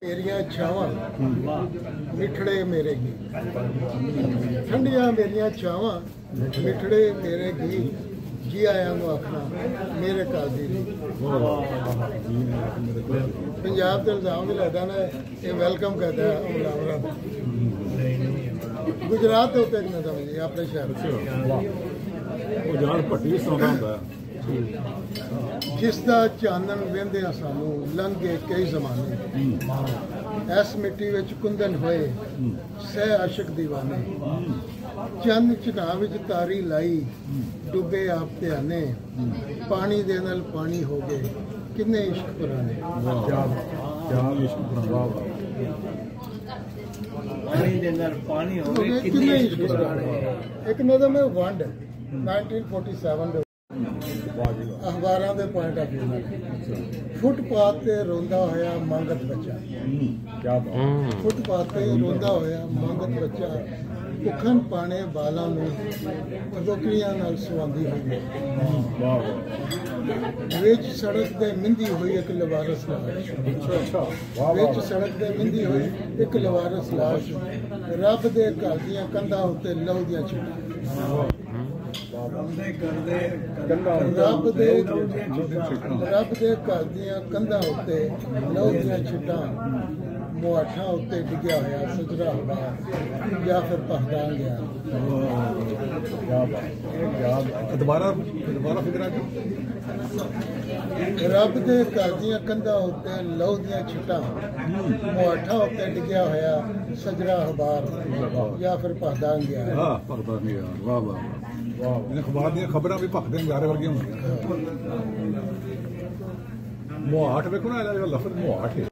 मेरिया छावां मिठड़े मेरे गीत, ठंडिया मेरिया छावां मिठड़े मेरे गीत, जी आया नूं आखना मेरे काजी पंजाब के इल्जाम भी लगता ना ये वेलकम करता है हमलावरां दा। गुजरात के उत्ते नज़म जी अपने शहर जिसदा चानन वेंदिया सानू लंघे कई जमाने, इस मिट्टी विच कुंदन होए सह आशिक दीवाने, चंद चिन्हा विच तारी लाई डुबे आप ध्याने, पानी दे नाल पानी हो गए किन्ने इश्क पुराने। पानी हो गए किन्ने इश्क पुराने। एक नज़म है वंड 1947 अखबारां दे पॉइंट ऑफ व्यू नाल फुटपाथ ते रोंदा होया मंगत बच्चा, फुटपाथ ते रोंदा होया मंगत बच्चा, भुखन पाने बालां नूं रोकड़ियां नाल सुआंदी होई, विच सड़क ते मिंदी हुई एक लवारस लाश, विच सड़क ते मिंदी हुई एक लवारस लाश, रब दे घर दियां कंधां उत्ते लहू दियां छिटां, रब दे घर दियां कंधां उत्ते लहू दियां छिटां, मुआठां उत्ते डिग्या होया सजरा हुआ या फिर पहचान गया। रब दे घर दियां कंधां उत्ते लहू दियां छिटां, मुआठां उत्ते डिग्या होया सजरा हबार या फिर पहचान गया। अखबार दी खबरां भी भखदे नजारे वर्गियां होंदियां। मुहाठ वेखो ना, लफज मुहाठ है।